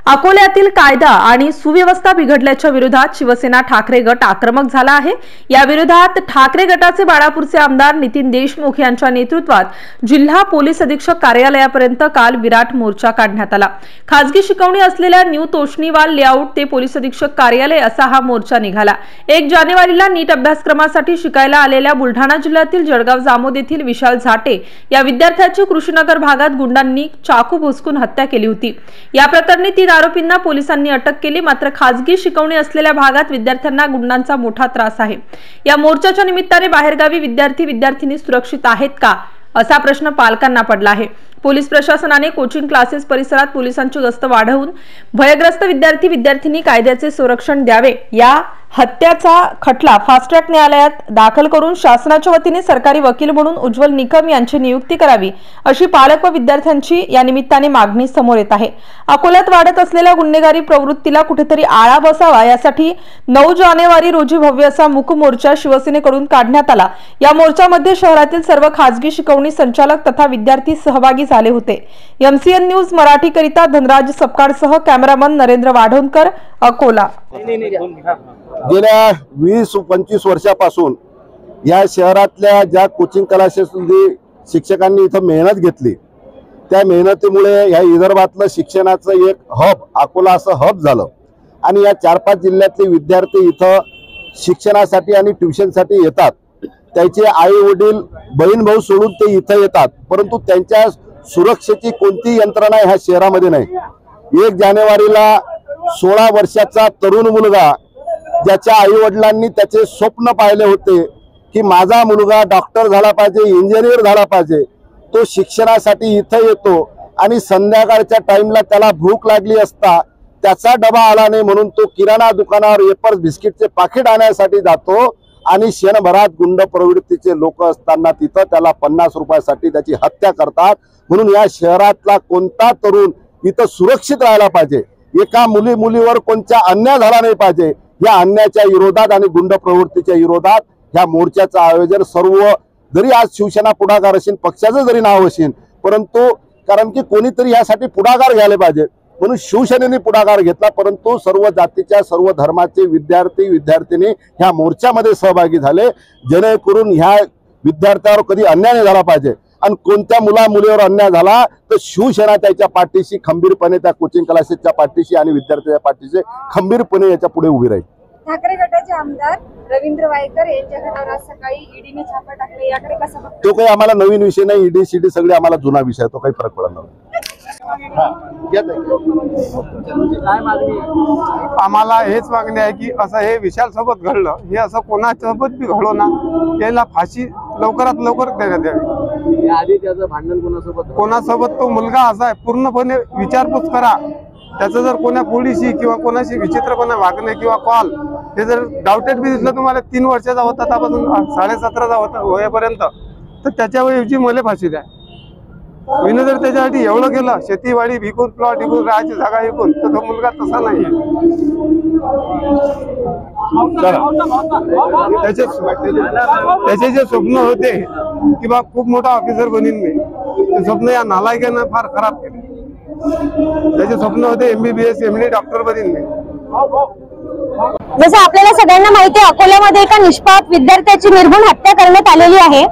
अकोल्यातील कायदा आणि सुव्यवस्था बिघडल्याच्या विरोधात शिवसेना ठाकरे गट आक्रमक झाला आहे। या विरोधात ठाकरे गटाचे बाळापूरचे आमदार नितीन देशमुख यांच्या नेतृत्वात जिल्हा पोलीस अधीक्षक कार्यालयापर्यंत काल विराट मोर्चा काढण्यात आला। खासगी शिकवणी असलेल्या न्यू तोष्णीवाल लेआउट ते पोलीस अधीक्षक कार्यालय असा हा मोर्चा निघाला। 1 जानेवारीला नीट अभ्यासक्रमासाठी शिकायला आलेल्या बुलढाणा जिल्ह्यातील जळगाव जामोद येथील विशाल झाटे या विद्यार्थ्याची कृष्णनगर भागात गुंडांनी चाकू भोसकून हत्या केली होती। या प्रकरणी 3 आरोपींना पोलिसांनी अटक केली। मात्र खासगी शिकवणी असलेल्या भागात विद्यार्थ्यांना गुंडांचा मोठा त्रास आहे। या मोर्चाच्या निमित्ताने बाहेरगावी विद्यार्थी-विद्यार्थिनी सुरक्षित आहेत का असा प्रश्न पालकांना पडला आहे। पोलीस प्रशासनाने कोचिंग क्लासेस परिसरात पोलिसांची गस्त वाढवून भयग्रस्त विद्यार्थी-विद्यार्थिनी कायद्याचे संरक्षण द्यावे। या हत्याचा खटला फास्ट ट्रॅक न्यायालयात दाखल करून शासनाच्या वतीने सरकारी वकील म्हणून उज्ज्वल निकम यांची नियुक्ती करावी अशी पालक व विद्यार्थ्यांची या निमित्ताने मागणी समोर येत आहे। अकोल्यात वाढत असलेल्या गुन्हेगारी प्रवृत्तीला कुठेतरी आळा बसावा यासाठी 9 जानेवारी रोजी भव्य असा मूक मोर्चा शिवसेनेकडून काढण्यात आला। या मोर्चामध्ये शहरातील सर्व खासगी शिकवणी संचालक तथा विद्यार्थी सहभागी झाले होते। MCN न्यूज मराठी करिता धनराज सपकाळसह कॅमेरामन नरेंद्र वाढोणकर, अकोला। गेल्या 20-25 वर्षापासून या शहरातल्या ज्या कोचिंग क्लासेसमध्ये शिक्षकांनी इथं मेहनत घेतली, त्या मेहनतीमुळे या विदर्भातलं शिक्षणाचं एक हब अकोला असं हब झालं आणि या 4-5 जिल्ह्यातले विद्यार्थी इथं शिक्षणासाठी आणि ट्युशनसाठी येतात। त्याचे आई वडील बहीण भाऊ सोडून ते इथं येतात, परंतु त्यांच्या सुरक्षेची कोणती यंत्रणा ह्या शहरामध्ये नाही। 1 जानेवारीला 16 वर्षाचा तरुण मुलगा ज्याच्या आई वडिलांनी त्याचे स्वप्न पाहिले होते की माझा मुलगा डॉक्टर झाला पाहिजे, इंजिनियर झाला पाहिजे, तो शिक्षणासाठी इथं येतो आणि संध्याकाळच्या टाइमला त्याला भूक लागली असता त्याचा डबा आला नाही म्हणून तो किराणा दुकानावर वेपर्स बिस्किटचे पाकिट आणण्यासाठी जातो आणि क्षणभरात गुंड प्रवृत्तीचे लोक असताना तिथं त्याला 50 रुपयासाठी त्याची हत्या करतात। म्हणून या शहरातला कोणता तरुण इथं सुरक्षित राहायला पाहिजे, एका मुलीवर कोणता अन्याय झाला नाही पाहिजे। या अन्यायाच्या विरोधात आणि गुंड प्रवृत्तीच्या विरोधात ह्या मोर्चाचं आयोजन सर्व, जरी आज शिवसेना पुढाकार असेल, पक्षाचं जरी नाव असेल, परंतु कारण की कोणीतरी यासाठी पुढाकार घ्यायला पाहिजे म्हणून शिवसेनेने पुढाकार घेतला। परंतु सर्व जातीच्या सर्व धर्माचे विद्यार्थी-विद्यार्थिनी ह्या मोर्चामध्ये सहभागी झाले, जेणेकरून ह्या विद्यार्थ्यावर कधी अन्याय नाही झाला पाहिजे आणि कोणत्या मुलीवर अन्याय झाला तर शिवसेना त्याच्या पाठीशी खंबीरपणे, त्या कोचिंग क्लासेसच्या पाठीशी आणि विद्यार्थ्यांच्या पाठीशी खंबीरपणे याच्या पुढे उभी राहील। ठाकरे गटाचे आमदार रवींद्र वायकर यांच्या घरावर आज सकाळी ईडीने छापा टाकला, याकडे कसा बघता? तो काही आम्हाला नवीन विषय नाही, ईडी सीडी सगळे आम्हाला जुना विषय, तो काही फरक पडणार नाही। आम्हाला हेच मागणी आहे की असं हे विशाल सोबत घडलं, हे असं कोणासोबत बी घडो ना, याला फाशी लवकरात लवकर देण्यात यावी। आधी त्याचं भांडण कोणासोबत तो मुलगा असा आहे, पूर्णपणे विचारपूस करा। त्याचं जर कोणा पोलिसी किंवा कोणाशी विचित्रपणे वागणे किंवा कॉल हे जर डाउटेड बी दिसलं तुम्हाला, 3 वर्षाचा होता त्यापासून 17.5चा होता होईपर्यंत, तर त्याच्याऐवजी मला फाशी द्या। विनोद जर त्याच्यासाठी एवढं केलं, शेतीवाडी विकून, प्लॉट विकून, राहायची जागा विकून, तर तो मुलगा तसा नाहीये। त्याचे जे स्वप्न होते की बा खूप मोठा ऑफिसर बनीन मी, ते स्वप्न या नालायकानं फार खराब केले। त्याचे स्वप्न होते MBBS MD डॉक्टर बनीन मी। जसं आपल्याला सगळ्यांना माहिती आहे, अकोल्यामध्ये एका निष्पाप विद्यार्थ्याची निर्घृण हत्या करण्यात आलेली आहे।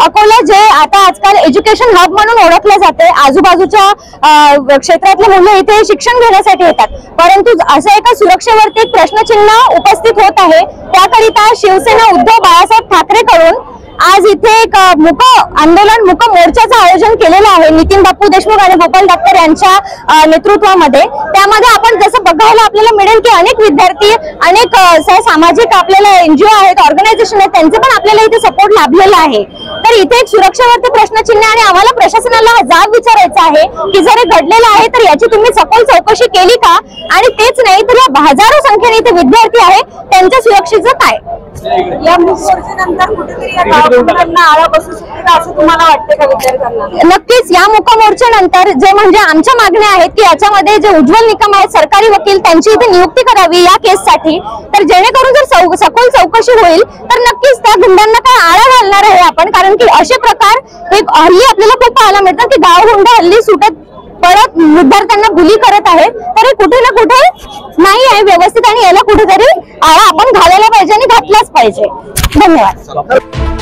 अकोला जे आता आजकाल एज्युकेशन हब म्हणून ओळखले जाते, आजूबाजूच्या क्षेत्रातले मुलं इथे शिक्षण घेण्यासाठी येतात, परंतु असं एका सुरक्षेवरती एक प्रश्नचिन्ह उपस्थित होत आहे। त्याकरिता शिवसेना उद्धव बाळासाहेब ठाकरे कडून आज इथे एक मूक आंदोलन, मूक मोर्चाचं आयोजन केलेलं आहे नितीन बापू देशमुख आणि गोपाल डॉक्टर यांच्या नेतृत्वामध्ये। त्यामध्ये आपण जसं बघायला आपल्याला मिळेल की अनेक विद्यार्थी, अनेक सामाजिक आपल्याला NGO आहेत, ऑर्गनायझेशन आहेत, त्यांचे पण आपल्याला इथे सपोर्ट लाभलेला आहे। तर इथे एक सुरक्षेवरती प्रश्नचिन्ह आणि आम्हाला प्रशासनाला जाब विचारायचा आहे की जर हे घडलेलं आहे तर याची तुम्ही सखोल चौकशी केली का? आणि तेच नाही तर या हजारो संख्येने इथे विद्यार्थी आहेत, त्यांच्या सुरक्षेचं काय? या मोर्चानंतर कुठेतरी आळा बसू शकते का असं तुम्हाला वाटते का विद्यार्थ्यांना? नक्कीच या मूक मोर्चानंतर जे म्हणजे आमच्या मागण्या आहेत की याच्यामध्ये जे उज्ज्वल निकम आहेत सरकारी वकील, त्यांची इथे नियुक्ती करावी या केससाठी, तर जेणेकरून जर सखोल चौकशी होईल तर नक्कीच त्या गुंडांना काय आळा घालणार आहे आपण। कारण की असे प्रकार एक हल्ली आपल्याला खूप पाहायला मिळतात की गावगुंड हल्ली सुटत पडत विद्यार्थ्यांना बुली करत आहेत, तर हे कुठे ना कुठे नाही आहे व्यवस्थित आणि याला कुठेतरी आळा आपण घालायला पाहिजे आणि घातलाच पाहिजे. धन्यवाद.